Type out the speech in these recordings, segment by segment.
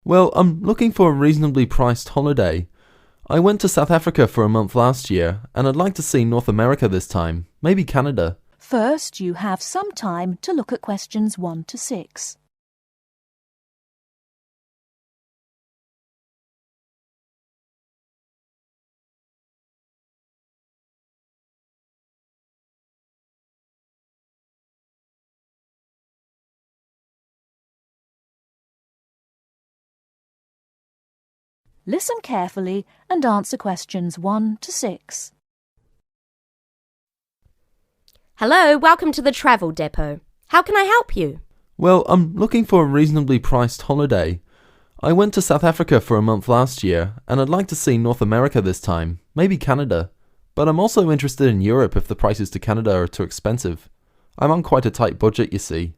Well, I'm looking for a reasonably priced holiday. I went to South Africa for a month last year, and I'd like to see North America this time, maybe Canada. First, you have some time to look at questions 1 to 6. Listen carefully and answer questions 1 to 6. Hello, welcome to the travel depot. How can I help you? Well, I'm looking for a reasonably priced holiday. I went to South Africa for a month last year, and I'd like to see North America this time, maybe Canada. But I'm also interested in Europe if the prices to Canada are too expensive. I'm on quite a tight budget, you see.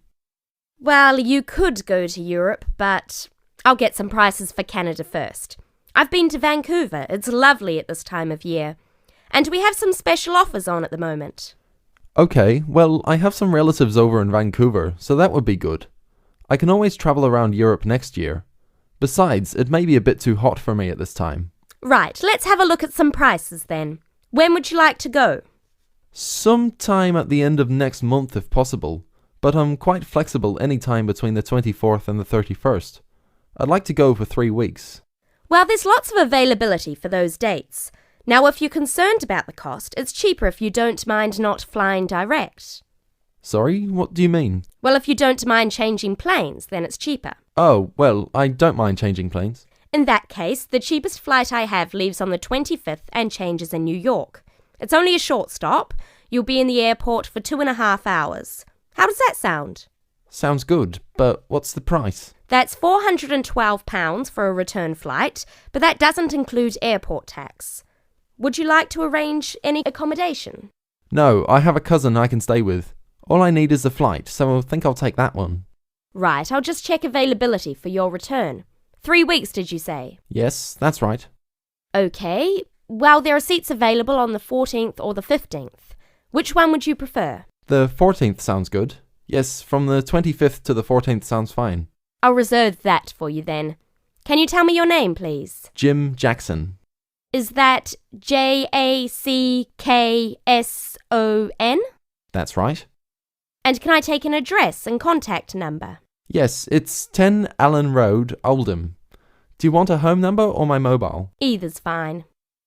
Well, you could go to Europe, but I'll get some prices for Canada first. I've been to Vancouver. It's lovely at this time of year. And we have some special offers on at the moment. Okay, well, I have some relatives over in Vancouver, so that would be good. I can always travel around Europe next year. Besides, it may be a bit too hot for me at this time. Right, let's have a look at some prices then. When would you like to go? Sometime at the end of next month if possible, but I'm quite flexible any time between the 24th and the 31st. I'd like to go for 3 weeks. Well, there's lots of availability for those dates. Now, if you're concerned about the cost, it's cheaper if you don't mind not flying direct. Sorry, what do you mean? Well, if you don't mind changing planes, then it's cheaper. Oh, well, I don't mind changing planes. In that case, the cheapest flight I have leaves on the 25th and changes in New York. It's only a short stop. You'll be in the airport for 2.5 hours. How does that sound? Sounds good, but what's the price? That's £412 for a return flight, but that doesn't include airport tax. Would you like to arrange any accommodation? No, I have a cousin I can stay with. All I need is a flight, so I think I'll take that one. Right, I'll just check availability for your return. 3 weeks, did you say? Yes, that's right. Okay, well, there are seats available on the 14th or the 15th. Which one would you prefer? The 14th sounds good. Yes, from the 25th to the 14th sounds fine. I'll reserve that for you then. Can you tell me your name, please? Jim Jackson. Is that Jackson? That's right. And can I take an address and contact number? Yes, it's 10 Allen Road, Oldham. Do you want a home number or my mobile? Either's fine.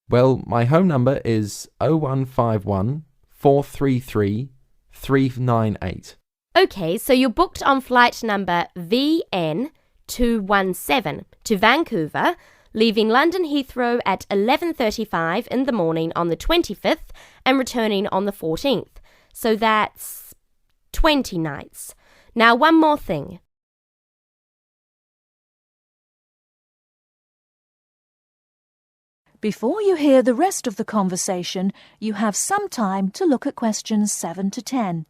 Well, my home number is 0151 433 398. Okay, so you're booked on flight number VN217 to Vancouver, leaving London Heathrow at 11:35 in the morning on the 25th and returning on the 14th. So that's 20 nights. Now, one more thing. Before you hear the rest of the conversation, you have some time to look at questions 7 to 10.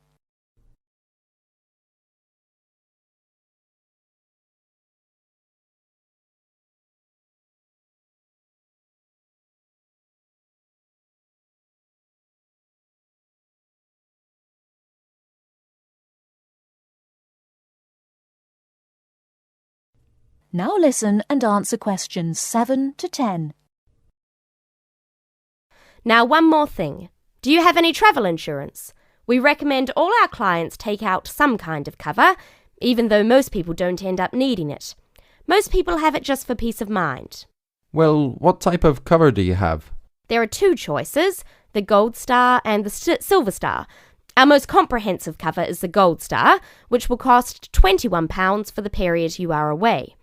Now listen and answer questions 7 to 10. Now, one more thing. Do you have any travel insurance? We recommend all our clients take out some kind of cover, even though most people don't end up needing it. Most people have it just for peace of mind. Well, what type of cover do you have? There are 2 choices, the Gold Star and the Silver Star. Our most comprehensive cover is the Gold Star, which will cost £21 for the period you are away.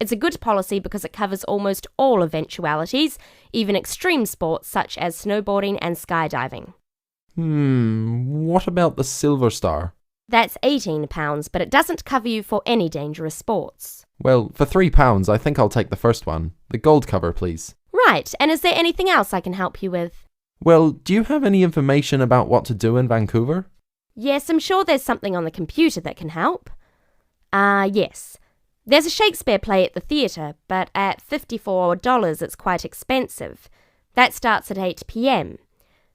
It's a good policy because it covers almost all eventualities, even extreme sports such as snowboarding and skydiving. What about the Silver Star? That's £18, but it doesn't cover you for any dangerous sports. Well, for £3, I think I'll take the first one. The gold cover, please. Right, and is there anything else I can help you with? Well, do you have any information about what to do in Vancouver? Yes, I'm sure there's something on the computer that can help. Yes. There's a Shakespeare play at the theatre, but at $54 it's quite expensive. That starts at 8 p.m.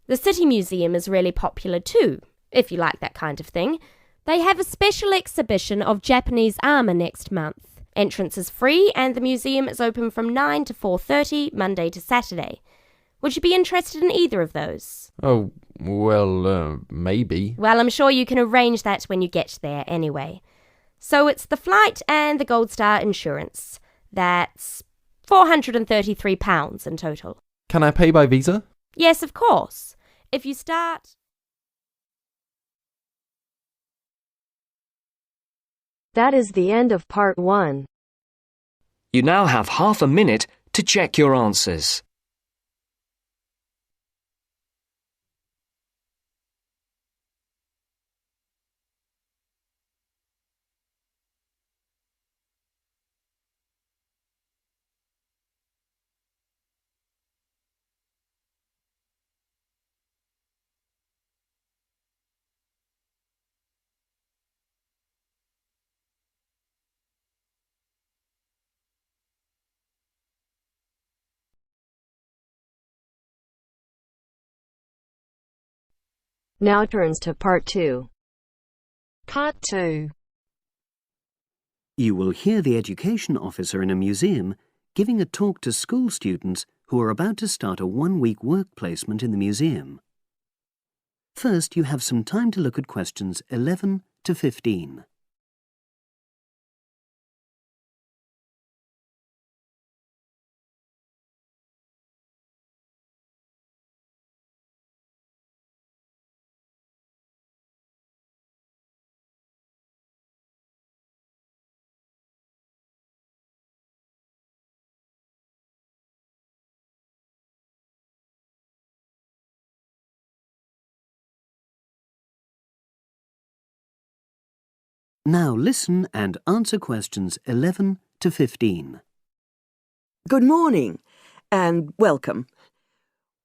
The City Museum is really popular too, if you like that kind of thing. They have a special exhibition of Japanese armour next month. Entrance is free and the museum is open from 9 to 4:30, Monday to Saturday. Would you be interested in either of those? Oh, well, maybe. Well, I'm sure you can arrange that when you get there anyway. So it's the flight and the Gold Star insurance. That's £433 in total. Can I pay by Visa? Yes, of course. If you start... That is the end of part 1. You now have half a minute to check your answers. Now turns to part 2. Part 2. You will hear the education officer in a museum giving a talk to school students who are about to start a 1-week work placement in the museum. First, you have some time to look at questions 11 to 15. Now listen and answer questions 11 to 15. Good morning and welcome.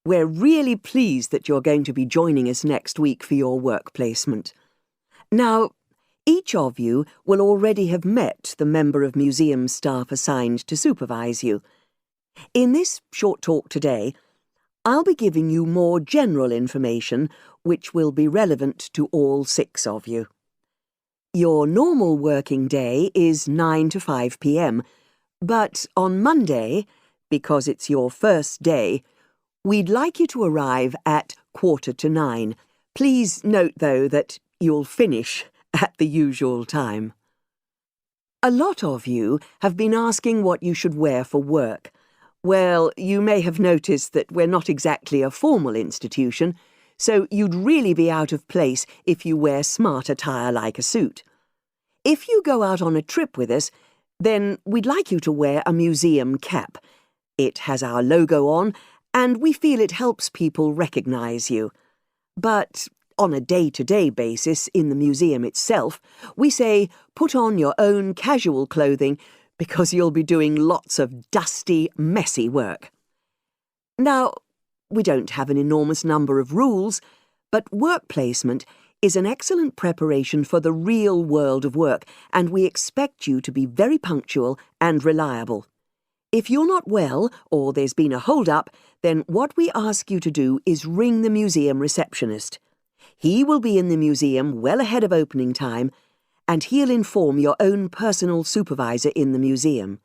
We're really pleased that you're going to be joining us next week for your work placement. Now, each of you will already have met the member of museum staff assigned to supervise you. In this short talk today, I'll be giving you more general information which will be relevant to all 6 of you. Your normal working day is 9 to 5 p.m, but on Monday, because it's your first day, we'd like you to arrive at 9:15. Please note, though, that you'll finish at the usual time. A lot of you have been asking what you should wear for work. Well, you may have noticed that we're not exactly a formal institution, so you'd really be out of place if you wear smart attire like a suit. If you go out on a trip with us, then we'd like you to wear a museum cap. It has our logo on, and we feel it helps people recognise you. But on a day-to-day basis in the museum itself, we say put on your own casual clothing because you'll be doing lots of dusty, messy work. Now, we don't have an enormous number of rules, but work placement is an excellent preparation for the real world of work, and we expect you to be very punctual and reliable. If you're not well or there's been a hold-up, then what we ask you to do is ring the museum receptionist. He will be in the museum well ahead of opening time, and he'll inform your own personal supervisor in the museum.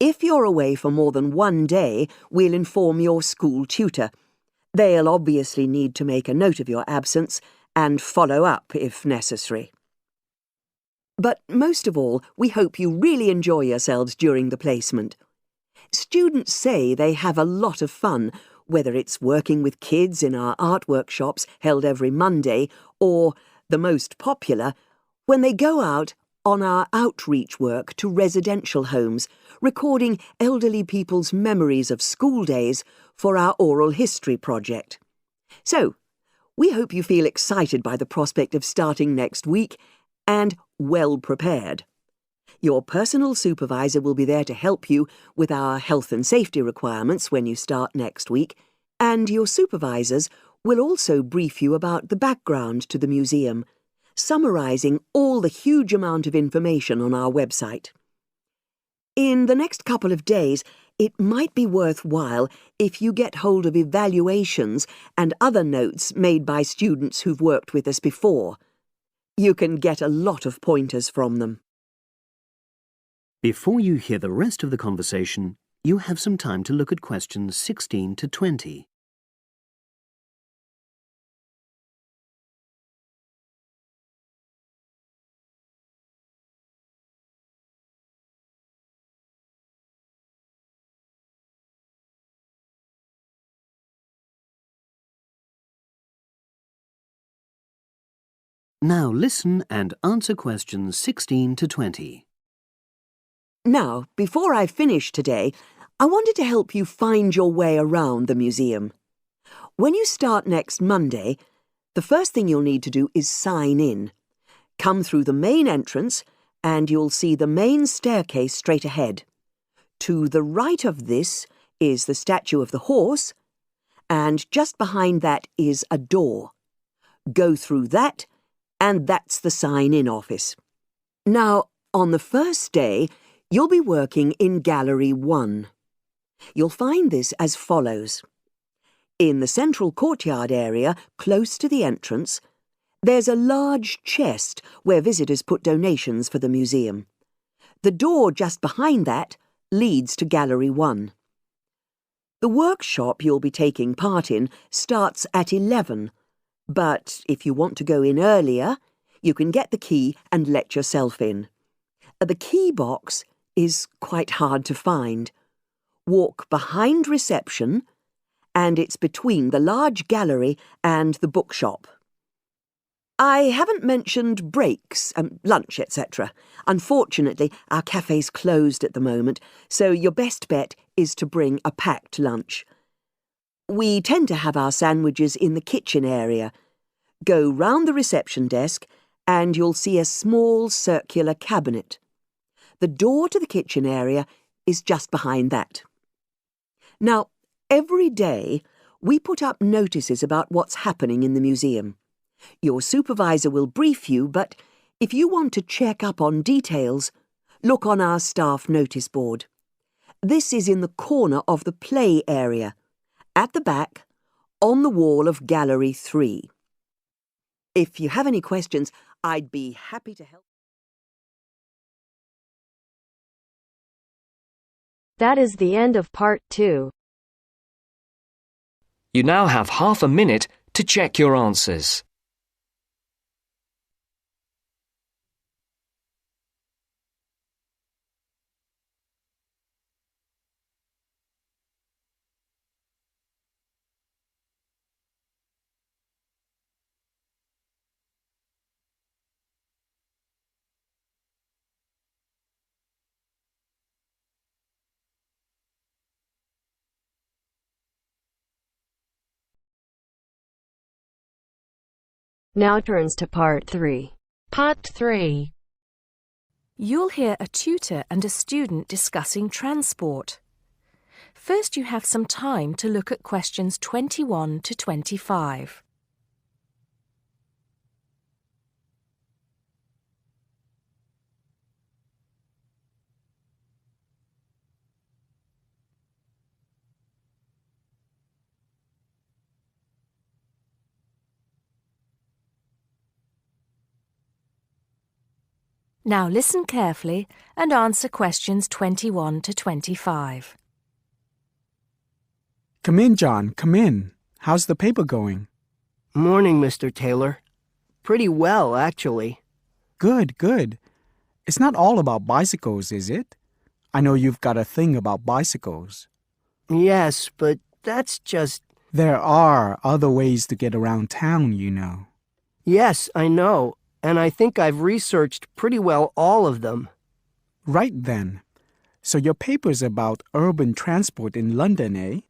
If you're away for more than 1 day, we'll inform your school tutor. They'll obviously need to make a note of your absence and follow up if necessary. But most of all, we hope you really enjoy yourselves during the placement. Students say they have a lot of fun, whether it's working with kids in our art workshops held every Monday, or, the most popular, when they go out on our outreach work to residential homes, recording elderly people's memories of school days for our oral history project. So, we hope you feel excited by the prospect of starting next week and well prepared. Your personal supervisor will be there to help you with our health and safety requirements when you start next week, and your supervisors will also brief you about the background to the museum, summarising all the huge amount of information on our website. In the next couple of days, it might be worthwhile if you get hold of evaluations and other notes made by students who've worked with us before. You can get a lot of pointers from them. Before you hear the rest of the conversation, you have some time to look at questions 16 to 20. Now listen and answer questions 16 to 20. Now, before I finish today, I wanted to help you find your way around the museum. When you start next Monday, the first thing you'll need to do is sign in. Come through the main entrance and you'll see the main staircase straight ahead. To the right of this is the statue of the horse, and just behind that is a door. Go through that, and that's the sign-in office. Now, on the first day, you'll be working in Gallery 1. You'll find this as follows. In the central courtyard area, close to the entrance, there's a large chest where visitors put donations for the museum. The door just behind that leads to Gallery 1. The workshop you'll be taking part in starts at 11, but if you want to go in earlier, you can get the key and let yourself in. The key box is quite hard to find. Walk behind reception, and it's between the large gallery and the bookshop. I haven't mentioned breaks, lunch, etc. Unfortunately, our cafe's closed at the moment, so your best bet is to bring a packed lunch. We tend to have our sandwiches in the kitchen area. Go round the reception desk and you'll see a small circular cabinet. The door to the kitchen area is just behind that. Now, every day we put up notices about what's happening in the museum. Your supervisor will brief you, but if you want to check up on details, look on our staff notice board. This is in the corner of the play area, at the back, on the wall of Gallery 3. If you have any questions, I'd be happy to help. That is the end of part 2. You now have half a minute to check your answers. Now turns to part 3. Part 3. You'll hear a tutor and a student discussing transport. First, you have some time to look at questions 21 to 25. Now listen carefully and answer questions 21 to 25. Come in, John, come in. How's the paper going? Morning, Mr. Taylor. Pretty well, actually. Good, good. It's not all about bicycles, is it? I know you've got a thing about bicycles. Yes, but that's just... There are other ways to get around town, you know. Yes, I know, and I think I've researched pretty well all of them. Right then. So your paper's about urban transport in London, eh?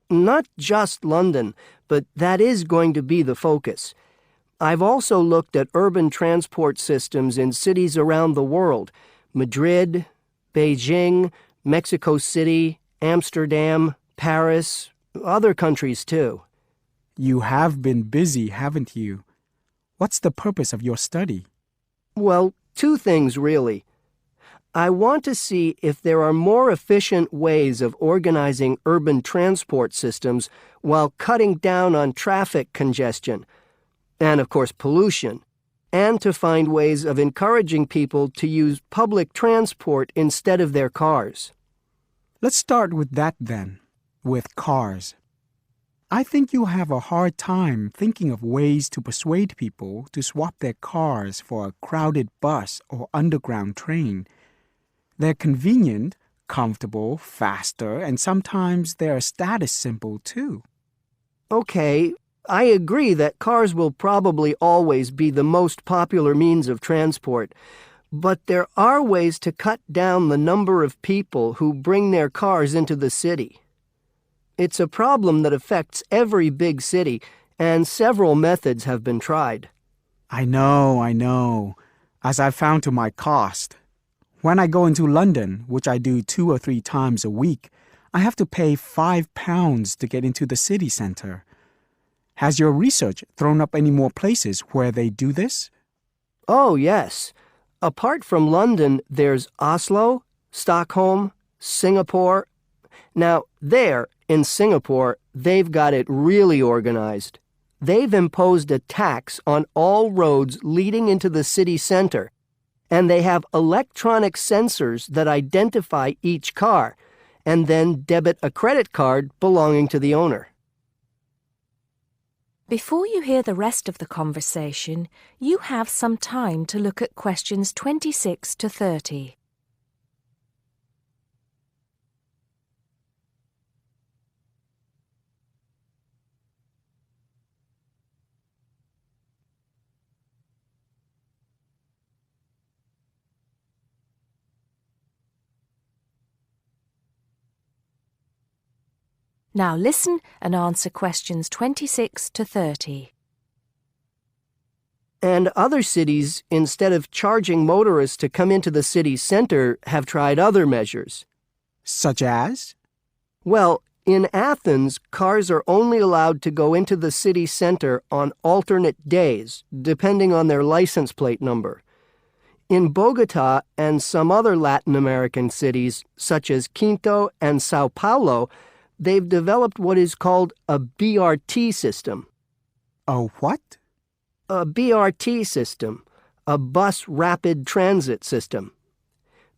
Not just London, but that is going to be the focus. I've also looked at urban transport systems in cities around the world. Madrid, Beijing, Mexico City, Amsterdam, Paris, other countries too. You have been busy, haven't you? What's the purpose of your study? Well, two things really. I want to see if there are more efficient ways of organizing urban transport systems while cutting down on traffic congestion and, of course, pollution. and to find ways of encouraging people to use public transport instead of their cars. Let's start with that then, with cars. I think you'll have a hard time thinking of ways to persuade people to swap their cars for a crowded bus or underground train. They're convenient, comfortable, faster, and sometimes they're a status symbol too. Okay, I agree that cars will probably always be the most popular means of transport, but there are ways to cut down the number of people who bring their cars into the city. It's a problem that affects every big city, and several methods have been tried. I know, as I've found to my cost. When I go into London, which I do 2 or 3 times a week, I have to pay £5 to get into the city centre. Has your research thrown up any more places where they do this? Oh, yes. Apart from London, there's Oslo, Stockholm, Singapore. Now, there, in Singapore, they've got it really organized. They've imposed a tax on all roads leading into the city center, and they have electronic sensors that identify each car, and then debit a credit card belonging to the owner. Before you hear the rest of the conversation, you have some time to look at questions 26 to 30. Now listen and answer questions 26 to 30. And other cities, instead of charging motorists to come into the city center, have tried other measures. Such as? Well, in Athens, cars are only allowed to go into the city center on alternate days, depending on their license plate number. In Bogota and some other Latin American cities, such as Quito and Sao Paulo, they've developed what is called a BRT system. A what? A BRT system, a bus rapid transit system.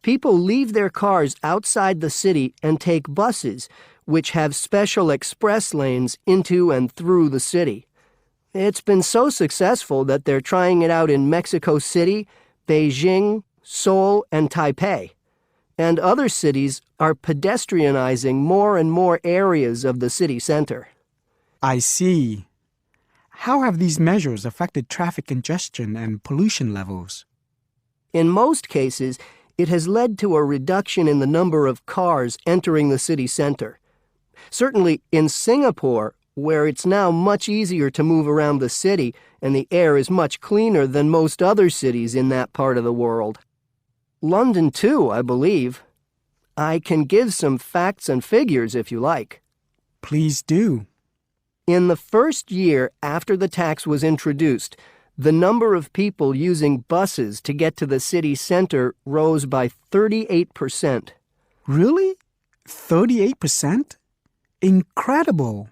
People leave their cars outside the city and take buses, which have special express lanes into and through the city. It's been so successful that they're trying it out in Mexico City, Beijing, Seoul, and Taipei. And other cities are pedestrianizing more and more areas of the city center. I see. How have these measures affected traffic congestion and pollution levels? In most cases, it has led to a reduction in the number of cars entering the city center. Certainly in Singapore, where it's now much easier to move around the city and the air is much cleaner than most other cities in that part of the world. London, too, I believe. I can give some facts and figures if you like. Please do. In the first year after the tax was introduced, the number of people using buses to get to the city center rose by 38%. Really? 38%? Incredible.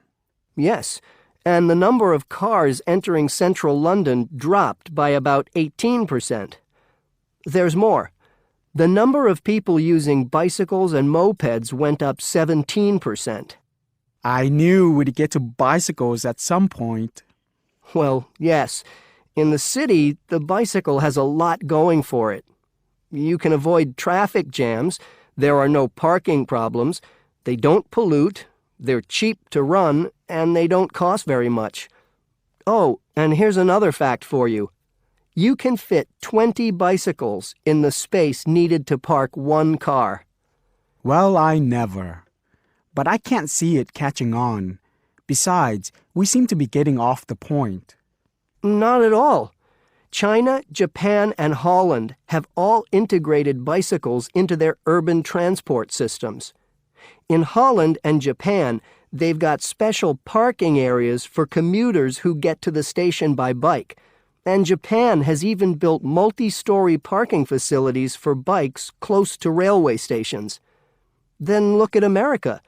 Yes, and the number of cars entering central London dropped by about 18%. There's more. The number of people using bicycles and mopeds went up 17%. I knew we'd get to bicycles at some point. Well, yes. In the city, the bicycle has a lot going for it. You can avoid traffic jams, there are no parking problems, they don't pollute, they're cheap to run, and they don't cost very much. Oh, and here's another fact for you. You can fit 20 bicycles in the space needed to park one car. Well, I never. But I can't see it catching on. Besides, we seem to be getting off the point. Not at all. China, Japan, and Holland have all integrated bicycles into their urban transport systems. In Holland and Japan, they've got special parking areas for commuters who get to the station by bike. And Japan has even built multi-story parking facilities for bikes close to railway stations. Then look at America.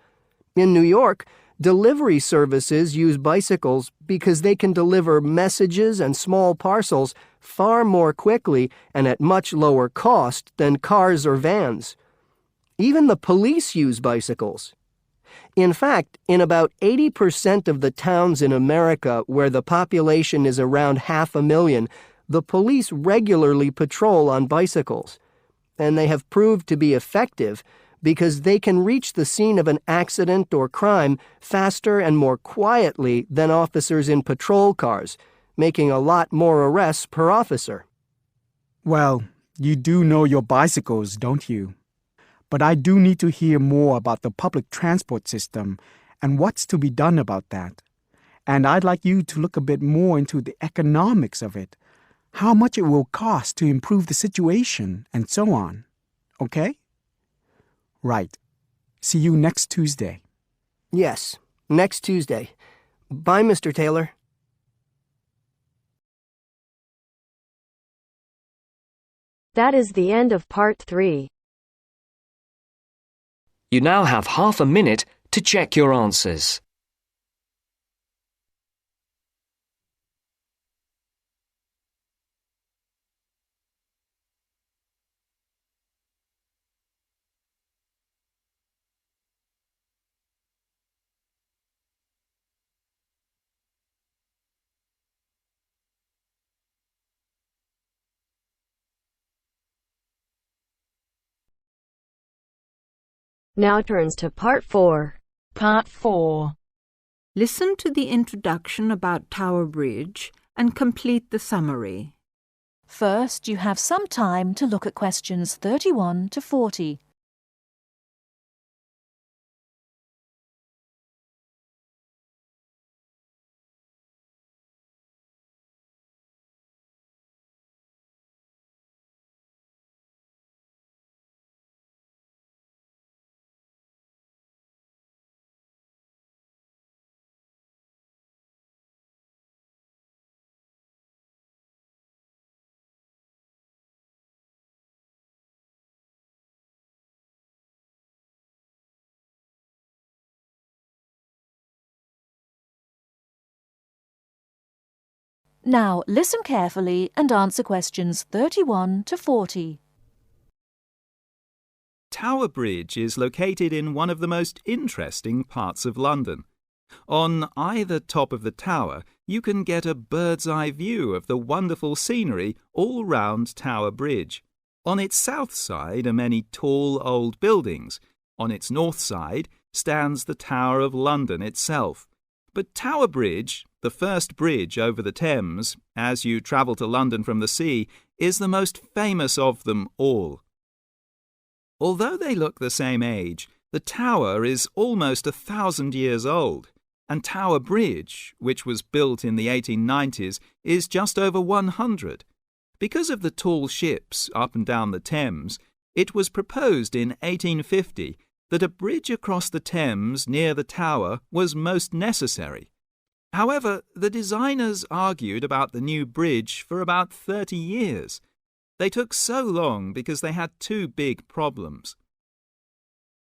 In New York, delivery services use bicycles because they can deliver messages and small parcels far more quickly and at much lower cost than cars or vans. Even the police use bicycles. In fact, in about 80% of the towns in America where the population is around 500,000, the police regularly patrol on bicycles. And they have proved to be effective because they can reach the scene of an accident or crime faster and more quietly than officers in patrol cars, making a lot more arrests per officer. Well, you do know your bicycles, don't you? But I do need to hear more about the public transport system and what's to be done about that. And I'd like you to look a bit more into the economics of it, how much it will cost to improve the situation, and so on. Okay? Right. See you next Tuesday. Yes, next Tuesday. Bye, Mr. Taylor. That is the end of part 3. You now have half a minute to check your answers. Now turns to part 4. Part 4. Listen to the introduction about Tower Bridge and complete the summary. First, you have some time to look at questions 31 to 40. Now, listen carefully and answer questions 31 to 40. Tower Bridge is located in one of the most interesting parts of London. On either top of the tower, you can get a bird's-eye view of the wonderful scenery all round Tower Bridge. On its south side are many tall old buildings. On its north side stands the Tower of London itself. But Tower Bridge, the first bridge over the Thames, as you travel to London from the sea, is the most famous of them all. Although they look the same age, the tower is almost 1,000 years old, and Tower Bridge, which was built in the 1890s, is just over 100. Because of the tall ships up and down the Thames, it was proposed in 1850 that a bridge across the Thames near the tower was most necessary. However, the designers argued about the new bridge for about 30 years. They took so long because they had two big problems.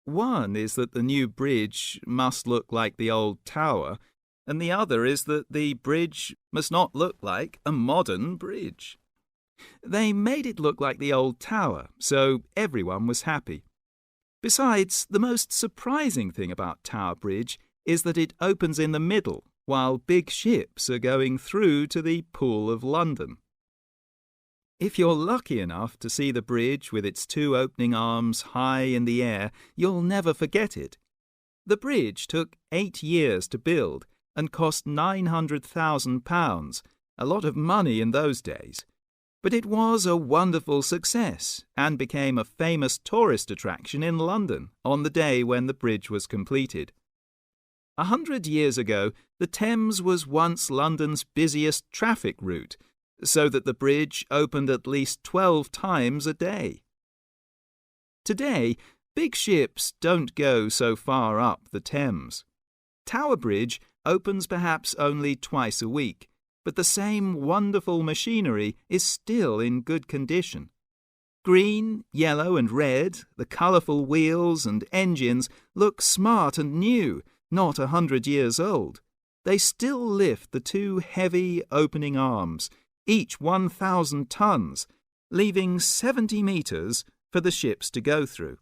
One is that the new bridge must look like the old tower, and the other is that the bridge must not look like a modern bridge. They made it look like the old tower, so everyone was happy. Besides, the most surprising thing about Tower Bridge is that it opens in the middle, while big ships are going through to the Pool of London. If you're lucky enough to see the bridge with its two opening arms high in the air, you'll never forget it. The bridge took 8 years to build and cost £900,000, a lot of money in those days. But it was a wonderful success and became a famous tourist attraction in London on the day when the bridge was completed. 100 years ago, the Thames was once London's busiest traffic route, so that the bridge opened at least 12 times a day. Today, big ships don't go so far up the Thames. Tower Bridge opens perhaps only twice a week, but the same wonderful machinery is still in good condition. Green, yellow and red, the colourful wheels and engines look smart and new, not 100 years old. They still lift the two heavy opening arms, each 1,000 tons, leaving 70 metres for the ships to go through.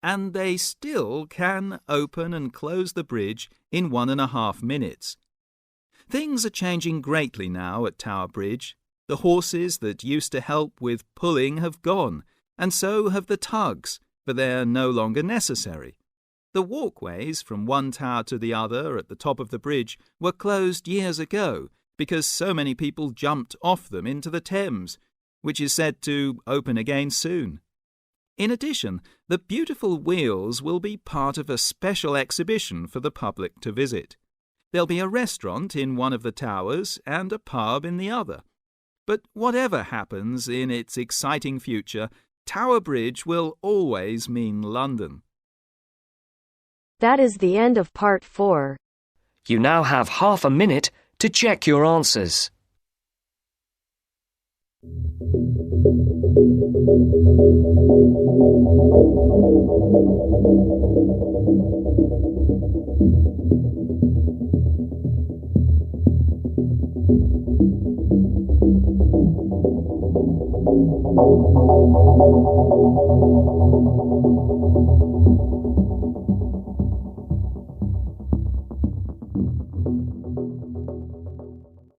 And they still can open and close the bridge in 1.5 minutes. Things are changing greatly now at Tower Bridge. The horses that used to help with pulling have gone, and so have the tugs, for they're no longer necessary. The walkways from one tower to the other at the top of the bridge were closed years ago because so many people jumped off them into the Thames, which is said to open again soon. In addition, the beautiful wheels will be part of a special exhibition for the public to visit. There'll be a restaurant in one of the towers and a pub in the other. But whatever happens in its exciting future, Tower Bridge will always mean London. That is the end of part 4. You now have half a minute to check your answers.